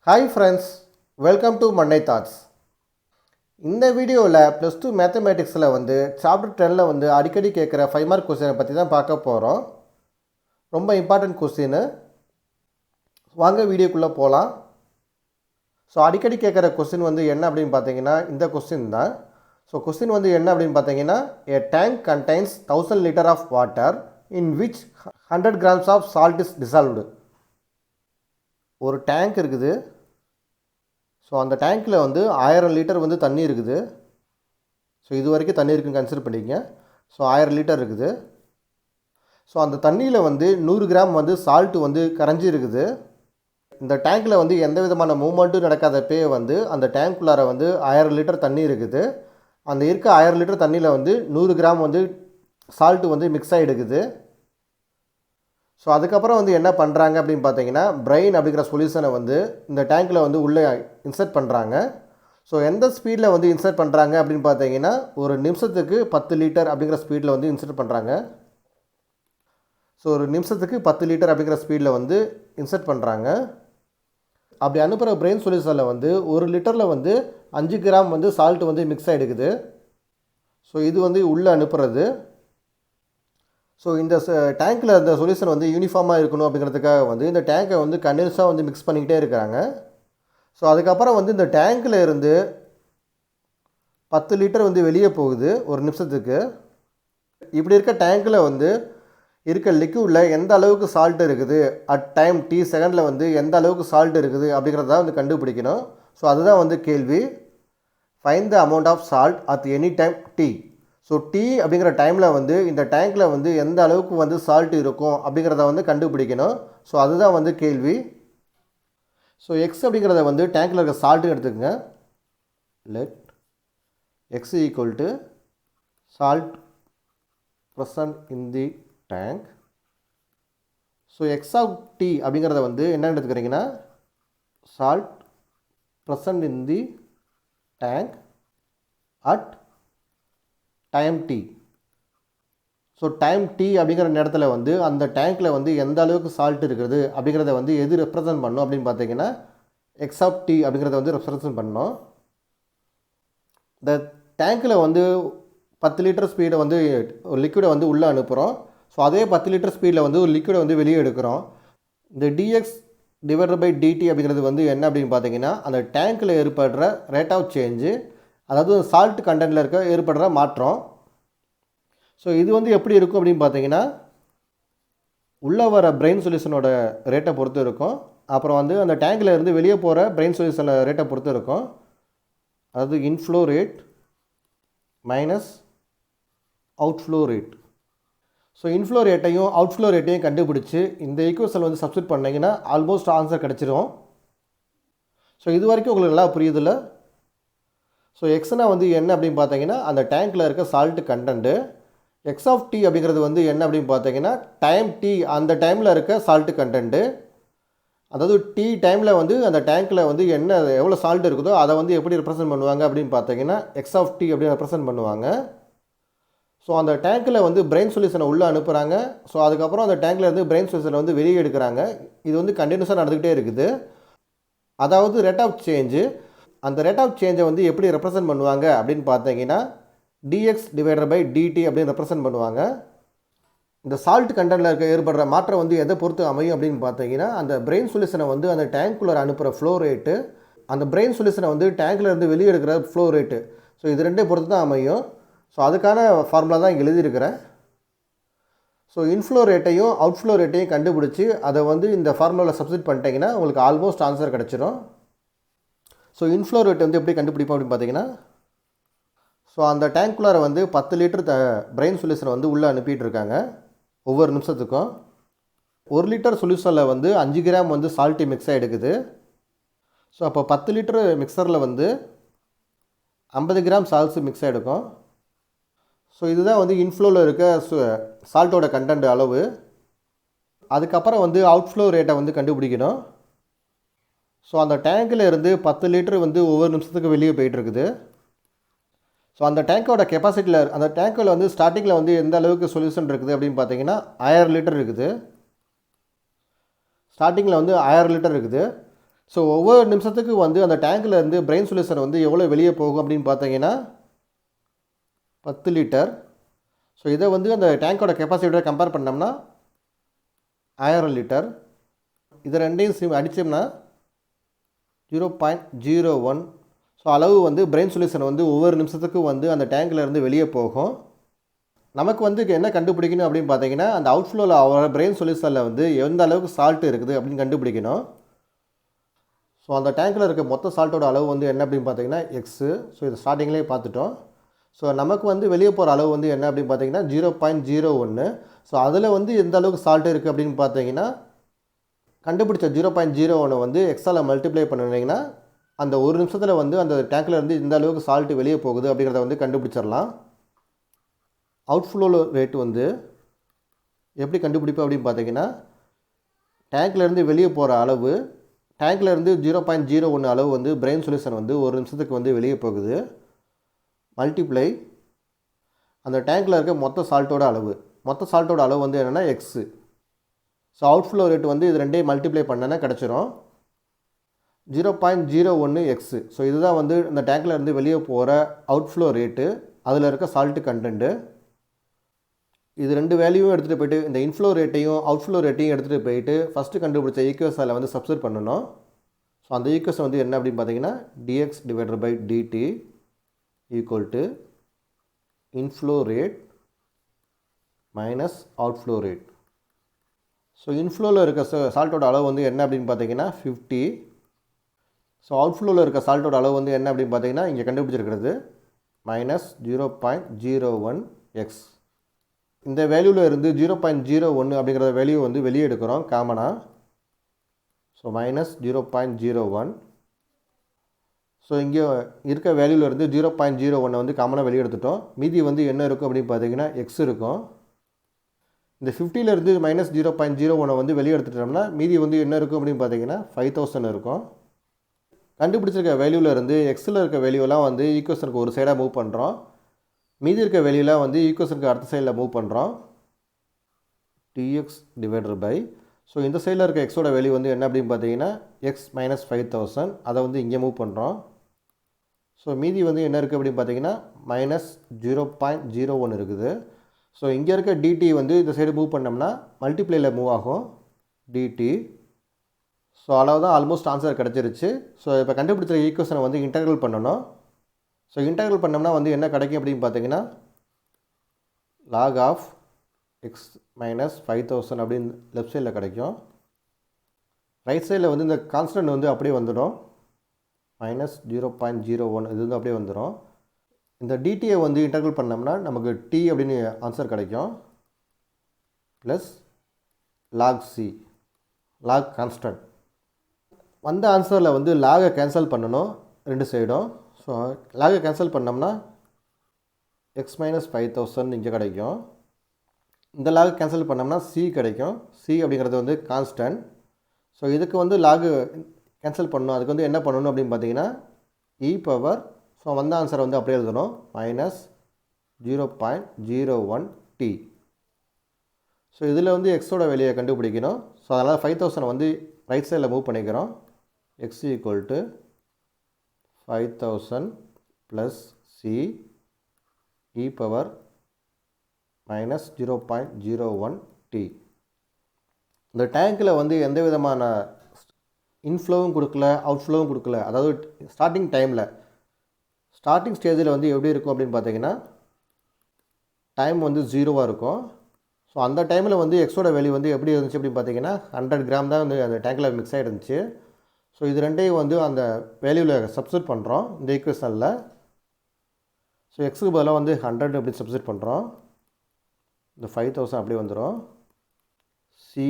Hi friends, welcome to Monday Thoughts. இந்த வீடியோவில் +2 மேத்தமேட்டிக்ஸில் chapter 10ல் அடிக்கடி கேட்குற 5 மார்க் கொஸ்டினை பற்றி தான் பார்க்க போகிறோம். ரொம்ப இம்பார்ட்டன்ட் கொஸ்டின். வாங்க வீடியோக்குள்ளே போகலாம். ஸோ அடிக்கடி கேட்குற கொஸ்டின் என்ன அப்படின்னு பார்த்தீங்கன்னா இந்த கொஸ்டின் தான். ஸோ கொஸ்டின் என்ன அப்படின்னு பார்த்தீங்கன்னா a tank contains 1000 liter of water in which 100 grams of salt is dissolved. ஒரு டேங்க் இருக்குது. ஸோ அந்த டேங்க்கில் 1000 லிட்டர் தண்ணி இருக்குது. ஸோ இது வரைக்கும் தண்ணி இருக்குன்னு கன்சிடர் பண்ணிக்கங்க. ஸோ 1000 லிட்டர் இருக்குது. ஸோ அந்த தண்ணியில் 100 கிராம் சால்ட்டு கரைஞ்சி இருக்குது. இந்த டேங்க்கில் எந்த விதமான மூவ்மெண்ட்டும் நடக்காதப்பே அந்த டேங்க்குள்ளார 1000 லிட்டர் தண்ணி இருக்குது. அந்த இருக்க 1000 லிட்டர் தண்ணியில் 100 கிராம் சால்ட்டு மிக்ஸ் ஆகிடுக்குது. ஸோ அதுக்கப்புறம் என்ன பண்ணுறாங்க அப்படின்னு பார்த்தீங்கன்னா பிரெயின் அப்படிங்கிற சொல்யூஷனை இந்த டேங்க்கில் உள்ளே இன்சர்ட் பண்ணுறாங்க. ஸோ எந்த ஸ்பீடில் இன்சர்ட் பண்ணுறாங்க அப்படின்னு பார்த்தீங்கன்னா ஒரு நிமிஷத்துக்கு 10 லிட்டர் அப்படிங்கிற ஸ்பீடில் இன்சர்ட் பண்ணுறாங்க. ஸோ ஒரு நிமிஷத்துக்கு 10 லிட்டர் அப்படிங்கிற ஸ்பீடில் இன்சர்ட் பண்ணுறாங்க. அப்படி அனுப்புகிற பிரெயின் சொல்யூஷனில் ஒரு லிட்டரில் 5 கிராம் சால்ட்டு மிக்ஸ் ஆகிடுக்குது. ஸோ இது உள்ளே அனுப்புறது. ஸோ இந்த டேங்க்கில் அந்த சொல்யூஷன் யூனிஃபார்மாக இருக்கணும் அப்படிங்கிறதுக்காக இந்த டேங்கை கண்டினியூஸாக மிக்ஸ் பண்ணிக்கிட்டே இருக்கிறாங்க. ஸோ அதுக்கப்புறம் இந்த டேங்க்கில் இருந்து 10 லிட்டர் வெளியே போகுது ஒரு நிமிஷத்துக்கு. இப்படி இருக்க டேங்க்கில் இருக்க லிக்விடில் எந்த அளவுக்கு சால்ட் இருக்குது அட் டைம் டி செகண்டில் எந்த அளவுக்கு சால்ட் இருக்குது அப்படிங்கிறத கண்டுபிடிக்கணும். ஸோ அதுதான் கேள்வி. Find the amount of salt at any time D. So T அப்படிங்கிற டைமில் இந்த டேங்க்கில் எந்த அளவுக்கு சால்ட் இருக்கும் அப்படிங்கிறத கண்டுபிடிக்கணும். ஸோ அதுதான் கேள்வி. ஸோ எக்ஸ் அப்படிங்கிறத டேங்க்கில் இருக்க சால்ட்டுன்னு எடுத்துக்கோங்க. Let x equal to salt present in the tank. So x of t அப்படிங்கிறத என்னென்னு எடுத்துக்கிறீங்கன்னா salt present in the tank at time D. So time t அப்படிங்கிற நேரத்தில் அந்த டேங்க்கில் எந்த அளவுக்கு சால்ட் இருக்குது அப்படிங்கிறத எது ரெப்ரசன்ட் பண்ணணும் அப்படின்னு பார்த்தீங்கன்னா எக்ஸ் ஆஃப் டி அப்படிங்கிறத ரெப்ரசன்ட் பண்ணணும். இந்த டேங்க்கில் 10 லிட்டர் ஸ்பீடை ஒரு லிக்விடை உள்ளே அனுப்புகிறோம். ஸோ அதே 10 லிட்டர் ஸ்பீடில் ஒரு லிக்விடை வெளியே எடுக்கிறோம். இந்த டிஎக்ஸ் டிவைடட் பை டிடி அப்படிங்கிறது என்ன அப்படின்னு பார்த்தீங்கன்னா அந்த டேங்க்கில் ஏற்படுற ரேட் ஆஃப் சேஞ்சு, அதாவது சால்ட் கண்டென்ட்டில் இருக்க ஏற்படுற மாற்றம். ஸோ இது எப்படி இருக்கும் அப்படின்னு பார்த்தீங்கன்னா உள்ளே வர பிரெயின் சொல்யூஷனோட ரேட்டை பொறுத்து இருக்கும். அப்புறம் அந்த டேங்கில் இருந்து வெளியே போகிற பிரெயின் சொல்யூஷன் ரேட்டை பொறுத்து இருக்கும். அதாவது inflow rate minus outflow rate. So inflow ரேட்டையும் அவுட்ஃப்ளோ ரேட்டையும் கண்டுபிடிச்சி இந்த ஈக்குவேஷன் சப்ஸ்டிட் பண்ணிங்கன்னா ஆல்மோஸ்ட் ஆன்சர் கிடச்சிரும். ஸோ இது வரைக்கும் உங்களுக்கு நல்லா புரியுதில்ல? ஸோ எக்ஸ்னா என்ன அப்படின்னு பார்த்தீங்கன்னா அந்த டேங்க்கில் இருக்க salt content. X of T அப்படிங்கிறது என்ன அப்படின்னு பார்த்தீங்கன்னா டைம் டி அந்த டைமில் இருக்க சால்ட்டு கண்டென்ட்டு. அதாவது டி டைமில் அந்த டேங்க்கில் என்ன எவ்வளோ சால்ட் இருக்குதோ அதை எப்படி ரெப்ரசன்ட் பண்ணுவாங்க அப்படின்னு பார்த்தீங்கன்னா எக்ஸ் ஆஃப் டி அப்படின்னு ரெப்ரசன்ட் பண்ணுவாங்க. ஸோ அந்த டேங்க்கில் பிரெயின் சொல்யூஷனை உள்ளே அனுப்புகிறாங்க. ஸோ அதுக்கப்புறம் அந்த டேங்க்கில் இருந்து பிரெயின் சொல்யூஷனை வெளியே எடுக்கிறாங்க. இது கண்டினியூஸாக நடந்துக்கிட்டே இருக்குது. அதாவது ரேட் ஆஃப் சேஞ்சு. அந்த ரேட் ஆஃப் சேஞ்சை எப்படி ரெப்ரசன்ட் பண்ணுவாங்க அப்படின்னு பார்த்தீங்கன்னா டிஎக்ஸ் டிவைடட் பை டிடி அப்படின்னு ரெப்ரசன்ட் பண்ணுவாங்க. இந்த சால்ட் கண்டென்ட்டில் இருக்க ஏற்படுற மாற்றம் எதை பொறுத்து அமையும் அப்படின்னு பார்த்தீங்கன்னா அந்த பிரெயின் சொல்யூஷனை அந்த டேங்க்குள்ளே அனுப்புகிற ஃப்ளோ ரேட்டு, அந்த பிரெயின் சொல்யூஷனை டேங்க்கில் இருந்து வெளியே எடுக்கிற ஃப்ளோ ரேட்டு. ஸோ இது ரெண்டே பொறுத்து தான் அமையும். ஸோ அதுக்கான ஃபார்முலா தான் இங்கே எழுதியிருக்கிறேன். ஸோ இன்ஃப்ளோ ரேட்டையும் அவுட்ஃப்ளோ ரேட்டையும் கண்டுபிடிச்சி அதை இந்த ஃபார்முலாவில் சப்ஸ்டிட் பண்ணிட்டீங்கன்னா உங்களுக்கு ஆல்மோஸ்ட் ஆன்சர் கிடச்சிரும். ஸோ இன்ஃப்ளோ ரேட் எப்படி கண்டுபிடிப்போம் அப்படின்னு பார்த்தீங்கன்னா ஸோ அந்த டேங்க்குள்ளார 10 லிட்டர் பிரெயின் சொல்யூஷனை உள்ளே அனுப்பிட்டு இருக்காங்க ஒவ்வொரு நிமிஷத்துக்கும். 1 லிட்டர் சொல்யூஷனில் 5 கிராம் சால்ட்டு மிக்ஸ் ஆகிடுக்குது. ஸோ அப்போ 10 லிட்டர் மிக்சரில் 50 கிராம் சால்ட்ஸு மிக்ஸ் ஆகிடுக்கும். ஸோ இதுதான் இன்ஃப்ளோவில் இருக்க சால்ட்டோட கண்டென்ட் அளவு. அதுக்கப்புறம் அவுட்ஃப்ளோ ரேட்டை கண்டுபிடிக்கணும். ஸோ அந்த டேங்கில் இருந்து 10 லிட்டர் ஒவ்வொரு நிமிஷத்துக்கு வெளியே போயிட்டுருக்குது. ஸோ அந்த டேங்கோட கெப்பாசிட்டியில் அந்த டேங்கில் ஸ்டார்டிங்கில் எந்த அளவுக்கு சொல்யூஷன் இருக்குது அப்படின்னு பார்த்தீங்கன்னா 1000 லிட்டர் இருக்குது. ஸ்டார்டிங்கில் 1000 லிட்டர் இருக்குது. ஸோ ஒவ்வொரு நிமிஷத்துக்கு வந்து அந்த டேங்கில் இருந்து பிரெயின் சொல்யூஷன் வந்து எவ்வளோ வெளியே போகும் அப்படின்னு பார்த்தீங்கன்னா 10 லிட்டர். ஸோ இதை வந்து அந்த டேங்கோட கெப்பாசிட்டியோட கம்பேர் பண்ணோம்னா 1000 லிட்டர். இதை ரெண்டையும் அடித்தோம்னா 0.01. ஸோ அளவு வந்து பிரெயின் சொல்யூஷன் வந்து ஒவ்வொரு நிமிஷத்துக்கும் வந்து அந்த டேங்கில் இருந்து வெளியே போகும். நமக்கு வந்து என்ன கண்டுபிடிக்கணும் அப்படின்னு பார்த்தீங்கன்னா அந்த அவுட்ஃப்ளோவில் ஆகிற பிரெயின் சொல்யூஷனில் வந்து எந்த அளவுக்கு சால்ட் இருக்குது அப்படின்னு கண்டுபிடிக்கணும். ஸோ அந்த டேங்கில் இருக்க மொத்த சால்ட்டோட அளவு வந்து என்ன அப்படின்னு பார்த்தீங்கன்னா எக்ஸு. ஸோ இது ஸ்டார்டிங்லேயே பார்த்துட்டோம். ஸோ நமக்கு வந்து வெளியே போகிற அளவு வந்து என்ன அப்படின்னு பார்த்தீங்கன்னா 0.01. ஸோ அதில் வந்து எந்த அளவுக்கு சால்ட் இருக்குது அப்படின்னு பார்த்தீங்கன்னா கண்டுபிடிச்ச 0.01 வந்து எக்ஸால் மல்டிப்ளை பண்ணிங்கன்னா அந்த ஒரு நிமிஷத்தில் வந்து அந்த டேங்கில் இருந்து இந்த அளவுக்கு சால்ட்டு வெளியே போகுது அப்படிங்கிறத வந்து கண்டுபிடிச்சிடலாம். அவுட்ஃப்ளோ ரேட் வந்து எப்படி கண்டுபிடிப்போம் அப்படின்னு பார்த்தீங்கன்னா டேங்க்லேருந்து வெளியே போகிற அளவு, டேங்க்லேருந்து 0.01 அளவு வந்து பிரெயின் சொல்யூஷன் வந்து ஒரு நிமிஷத்துக்கு வந்து வெளியே போகுது, மல்டிப்ளை அந்த டேங்க்கில் இருக்க மொத்த சால்ட்டோட அளவு. மொத்த சால்ட்டோட அளவு வந்து என்னென்னா எக்ஸு. ஸோ அவுட்ஃப்ளோ ரேட் வந்து இது ரெண்டையும் மல்டிப்ளை பண்ணனா கிடச்சிரும் 0.01 எக்ஸு. ஸோ இதுதான் வந்து இந்த டேங்க்கில் இருந்து வெளியே போகிற அவுட்ஃப்ளோ ரேட்டு, அதில் இருக்க சால்ட்டு கண்டென்ட்டு. இது ரெண்டு வேல்யூவும் எடுத்துகிட்டு போய்ட்டு இந்த இன்ஃப்ளோ ரேட்டையும் அவுட்ஃப்ளோ ரேட்டையும் எடுத்துகிட்டு போயிட்டு ஃபஸ்ட்டு கண்டுபிடிச்ச ஈக்குவேஷனில் வந்து சப்ஸ்டிட் பண்ணணும். ஸோ அந்த ஈக்குவேஷன் வந்து என்ன அப்படின்னு பார்த்தீங்கன்னா dx/dt equal to inflow rate minus outflow rate. So இன்ஃப்ளோவில் இருக்க சால்ட்டோட அளவு வந்து என்ன அப்படின்னு பார்த்தீங்கன்னா 50. ஸோ அவுட்ஃப்ளோவில் இருக்க சால்ட்டோட அளவு வந்து என்ன அப்படின்னு பார்த்தீங்கன்னா இங்கே கண்டுபிடிச்சிருக்கிறது மைனஸ் 0.01 எக்ஸ். இந்த வேல்யூவில் இருந்து 0.01 அப்படிங்கிற வேல்யூ வந்து வெளியே எடுக்கிறோம் காமனாக. So minus 0.01. ஸோ இங்கே இருக்க வேல்யூவில் இருந்து 0.01 வந்து காமனாக வெளியே எடுத்துட்டோம். மீதி வந்து என்ன இருக்கும் அப்படின்னு பார்த்தீங்கன்னா எக்ஸ் இருக்கும். இந்த 50லேருந்து மைனஸ் 0.01 வந்து வெளியே எடுத்துட்டோம்னா மீதி வந்து என்ன இருக்கும் அப்படின்னு பார்த்தீங்கன்னா 5000 இருக்கும். கண்டுபிடிச்சிருக்க வேல்யூவில் இருந்து எக்ஸில் இருக்க வேல்யூலாம் வந்து ஈக்குவேஷனுக்கு ஒரு சைடாக மூவ் பண்ணுறோம். மீதி இருக்க வேல்யூலாம் வந்து ஈக்குவேஷனுக்கு அடுத்த சைடில் மூவ் பண்ணுறோம். dx/. ஸோ இந்த சைடில் இருக்க எக்ஸோட வேல்யூ வந்து என்ன அப்படின்னு பார்த்தீங்கன்னா எக்ஸ் மைனஸ் 5000. அதை வந்து இங்கே மூவ் பண்ணுறோம். ஸோ மீதி வந்து என்ன இருக்குது அப்படின்னு பார்த்தீங்கன்னா மைனஸ் 0.01 இருக்குது. ஸோ இங்கே இருக்க டிடி வந்து இந்த சைடு மூவ் பண்ணோம்னா மல்டிப்ளையில் மூவ் ஆகும் dt. ஸோ அளவு தான் ஆல்மோஸ்ட் ஆன்சர் கிடச்சிருச்சு. ஸோ இப்போ கண்டுபிடிச்ச ஈக்குவேஷனை வந்து இன்டெக்ரல் பண்ணணும். ஸோ இன்டெக்ரல் பண்ணோம்னா வந்து என்ன கிடைக்கும் அப்படின்னு பார்த்தீங்கன்னா log ஆஃப் எக்ஸ் மைனஸ் 5000 அப்படின்னு லெஃப்ட் சைடில் கிடைக்கும். ரைட் சைடில் வந்து இந்த கான்ஸ்டன்ட் வந்து அப்படியே வந்துடும் மைனஸ் 0.01 இது வந்து அப்படியே வந்துடும். இந்த டிடியை வந்து இன்டெக்ரல் பண்ணோம்னா நமக்கு டி அப்படின்னு ஆன்சர் கிடைக்கும் plus log C log constant. வந்த ஆன்சரில் வந்து லாகை கேன்சல் பண்ணணும் ரெண்டு சைடும். ஸோ லாகை கேன்சல் பண்ணோம்னா எக்ஸ் மைனஸ் 5000 இங்கே கிடைக்கும். இந்த லாகை கேன்சல் பண்ணோம்னா சி கிடைக்கும். சி அப்படிங்கிறது வந்து கான்ஸ்டன்ட். ஸோ இதுக்கு வந்து லாகு கேன்சல் பண்ணணும். அதுக்கு வந்து என்ன பண்ணணும் அப்படின்னு பார்த்தீங்கன்னா இ பவர். ஸோ வந்த ஆன்சரை வந்து அப்படியே எழுதணும் மைனஸ் 0.01 டி. ஸோ இதில் வந்து எக்ஸோட வெளியை கண்டுபிடிக்கணும். ஸோ அதனால் 5000 வந்து ரைட் சைடில் மூவ் பண்ணிக்கிறோம். X equal to 5000 plus C E power minus 0.01 T. இந்த டேங்க்கில் வந்து எந்த விதமான இன்ஃப்ளோவும் கொடுக்கல அவுட்ஃப்ளோவும் கொடுக்கல. அதாவது ஸ்டார்டிங் டைமில் ஸ்டார்டிங் ஸ்டேஜில் வந்து எப்படி இருக்கும் அப்படின்னு பார்த்தீங்கன்னா டைம் வந்து 0வாக இருக்கும். ஸோ அந்த டைமில் வந்து எக்ஸோட வேல்யூ வந்து எப்படி இருந்துச்சு அப்படின்னு பார்த்தீங்கன்னா 100 கிராம் தான் வந்து அந்த டேங்கில் மிக்ஸ் ஆகிருந்துச்சு. ஸோ இது ரெண்டையும் வந்து அந்த வேல்யூவில் சப்ஸ்டிட் பண்ணுறோம் இந்த ஈக்குவேஷனில். ஸோ எக்ஸுக்கு பதிலாக வந்து 100 அப்படி சப்ஸ்டிட் பண்ணுறோம். இந்த 5000 அப்படியே வந்துடும். சி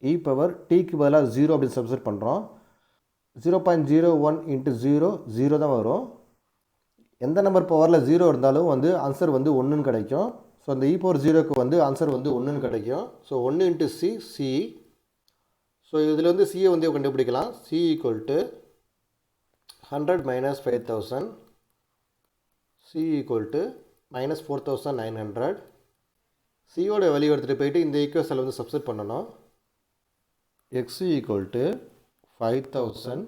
இ பவர் டிக்கு பதிலாக 0 அப்படின்னு சப்ஸ்டிட் பண்ணுறோம். 0.01 இன்ட்டு 0 தான் வரும். எந்த நம்பர் பவரில் 0 இருந்தாலும் வந்து ஆன்சர் வந்து 1ன்னு கிடைக்கும். ஸோ அந்த இ பவர் 0க்கு வந்து ஆன்சர் வந்து 1ன்னு கிடைக்கும். So 1 into C C. So இதில் வந்து சியை வந்து கண்டுபிடிக்கலாம். C equal to 100 minus 5000 C equal to minus 4900. சியோட வேல்யூ எடுத்துகிட்டு போயிட்டு இந்த ஈக்குவேஷனில் வந்து சப்ஸ்டிட் பண்ணணும். X equal to 5000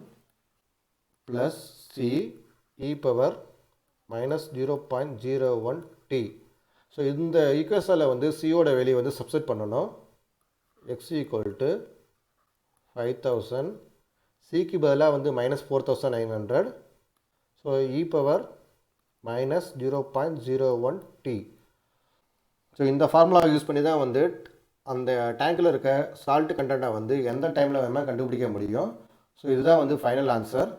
plus C E power minus 0.01 T. So இந்த ஈக்குவேஷனில் வந்து சியோட வேல்யூ வந்து சப்ஸ்டிட் பண்ணணும். எக்ஸ் ஈக்குவல் டு 5000, சிக்கு பதிலாக வந்து மைனஸ் 4900, ஸோ இ பவர் மைனஸ் 0.01 டி. ஸோ இந்த ஃபார்முலாவை யூஸ் பண்ணி தான் வந்து அந்த டேங்கில் இருக்க சால்ட் கண்டென்ட்டை வந்து எந்த டைமில் வேணுமா கண்டுபிடிக்க முடியும். ஸோ இதுதான் வந்து ஃபைனல் ஆன்சர்.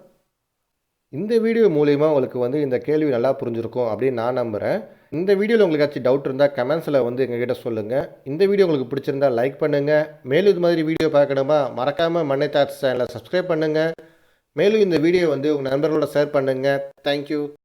இந்த வீடியோ மூலிமா உங்களுக்கு வந்து இந்த கேள்வி நல்லா புரிஞ்சிருக்கும் அப்படின்னு நான் நம்புகிறேன். இந்த வீடியோவில் உங்களுக்கு ஏதாச்சும் டவுட் இருந்தால் கமெண்ட்ஸில் வந்து எங்ககிட்ட சொல்லுங்கள். இந்த வீடியோ உங்களுக்கு பிடிச்சிருந்தால் லைக் பண்ணுங்கள். மேலும் இது மாதிரி வீடியோ பார்க்கணுமா மறக்காமல் மண்ணை தாட்ஸ் சேனலை சப்ஸ்கிரைப் பண்ணுங்கள். மேலும் இந்த வீடியோ வந்து உங்கள் நண்பர்களோட ஷேர் பண்ணுங்கள். தேங்க்யூ.